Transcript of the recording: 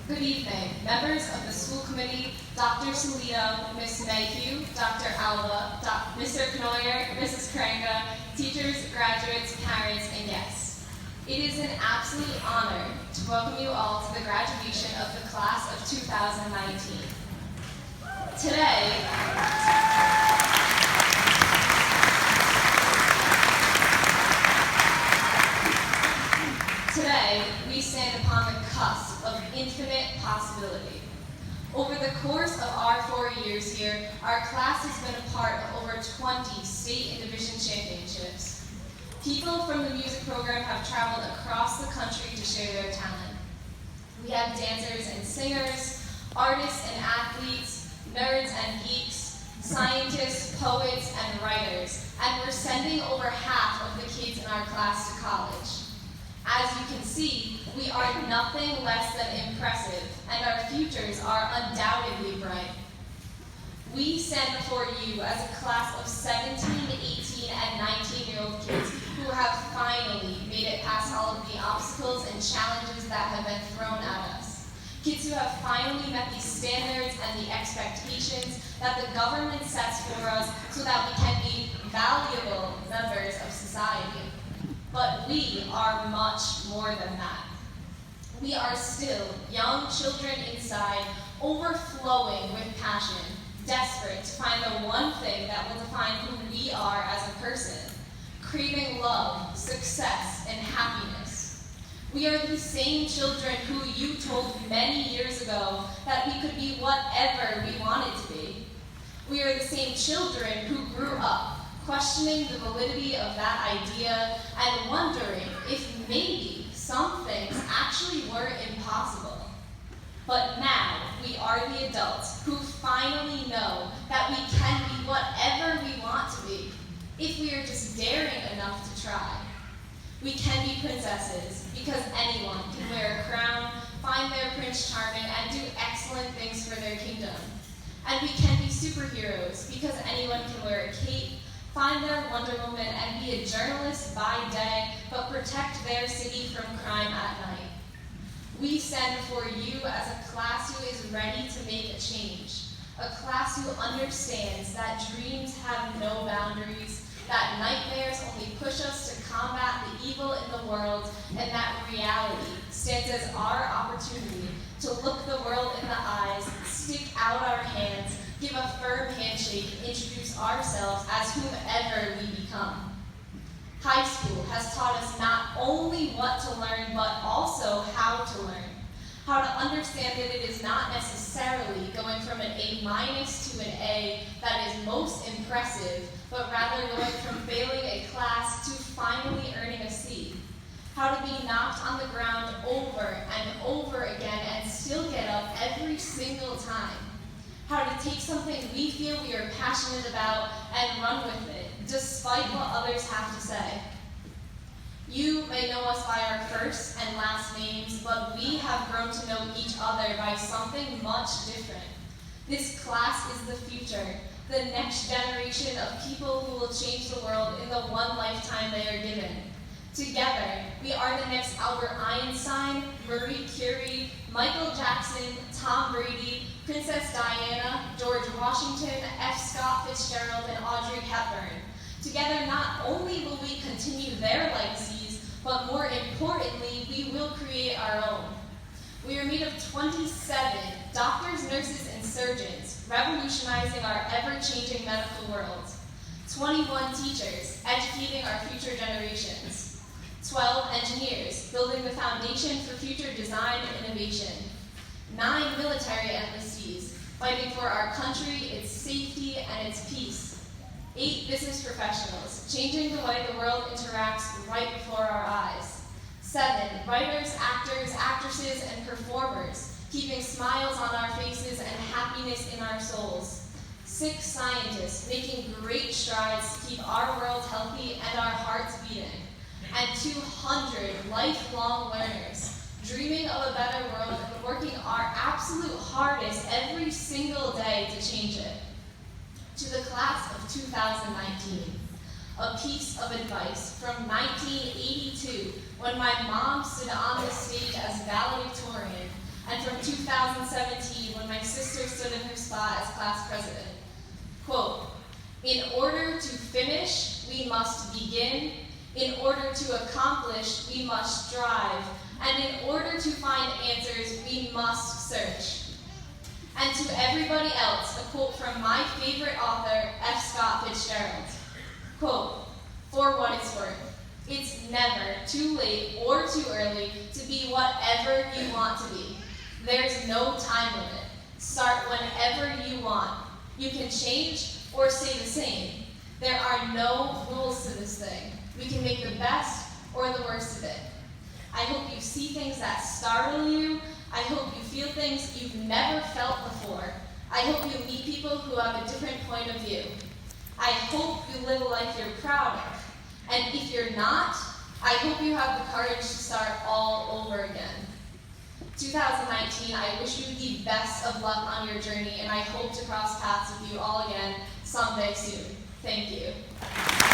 Good evening, members of the school committee, Dr. Salito, Ms. Mayhew, Dr. Alba, Mr. Knoyer, Mrs. Kranga, teachers, graduates, parents, and guests. It is an absolute honor to welcome you all to the graduation of the class of 2019. Today, we stand upon the cusp of infinite possibility. Over the course of our 4 years here, our class has been a part of over 20 state and division championships. People from the music program have traveled across the country to share their talent. We have dancers and singers, artists and athletes, nerds and geeks, scientists, poets, and writers, and we're sending over half of the kids in our class to college. As you can see, we are nothing less than impressive, and our futures are undoubtedly bright. We stand before you as a class of 17, 18, and 19-year-old kids who have finally made it past all of the obstacles and challenges that have been thrown at us. Kids who have finally met the standards and the expectations that the government sets for us so that we can be valuable members of society. But we are much more than that. We are still young children inside, overflowing with passion, desperate to find the one thing that will define who we are as a person, craving love, success, and happiness. We are the same children who you told many years ago that we could be whatever we wanted to be. We are the same children who grew up questioning the validity of that idea and wondering if maybe some things actually were impossible. But now we are the adults who finally know that we can be whatever we want to be if we are just daring enough to try. We can be princesses because anyone can wear a crown, find their Prince Charming, and do excellent things for their kingdom. And we can be superheroes because anyone can wear a cape, find their Wonder Woman, and be a journalist by day, but protect their city from crime at night. We stand before you as a class who is ready to make a change, a class who understands that dreams have no boundaries, that nightmares only push us to combat the evil in the world, and that reality stands as our opportunity to look the world in the eyes, stick out our hands, give a firm handshake, and introduce ourselves as whomever we become. High school has taught us not only what to learn, but also how to learn. How to understand that it is not necessarily going from an A- to an A that is most impressive, but rather going from failing a class to finally earning a C. How to be knocked on the ground over and over again and still get up every single time. How to take something we feel we are passionate about and run with it, despite what others have to say. You may know us by our first and last names, but we have grown to know each other by something much different. This class is the future, the next generation of people who will change the world in the one lifetime they are given. Together, we are the next Albert Einstein, Marie Curie, Michael Jackson, Tom Brady, Princess Diana, George Washington, F. Scott Fitzgerald, and Audrey Hepburn. Together, not only will we continue their legacies, but more importantly, we will create our own. We are made of 27 doctors, nurses, and surgeons, revolutionizing our ever-changing medical world. 21 teachers, educating our future generations. 12 engineers, building the foundation for future design and innovation. 9 military embassies, fighting for our country, its safety, and its peace. 8 business professionals, changing the way the world interacts right before our eyes. 7 writers, actors, actresses, and performers, keeping smiles on our faces and happiness in our souls. 6 scientists, making great strides to keep our world healthy and our hearts beating. And 200 lifelong learners, dreaming of a better world and working our absolute hardest every single day to change it. To the class of 2019, a piece of advice from 1982, when my mom stood on the stage as valedictorian, and from 2017 when my sister stood in her spot as class president. Quote, "In order to finish, we must begin. In order to accomplish, we must strive. And in order to find answers, we must search." And to everybody else, a quote from my favorite author, F. Scott Fitzgerald. Quote, "For what it's worth, it's never too late or too early to be whatever you want to be. There's no time limit. Start whenever you want. You can change or stay the same. There are no rules to this thing. We can make the best or the worst of it. I hope you see things that startle you. I hope you feel things you've never felt before. I hope you meet people who have a different point of view. I hope you live a life you're proud of. And if you're not, I hope you have the courage to start all over again. 2019, I wish you the best of luck on your journey, and I hope to cross paths with you all again someday soon. Thank you."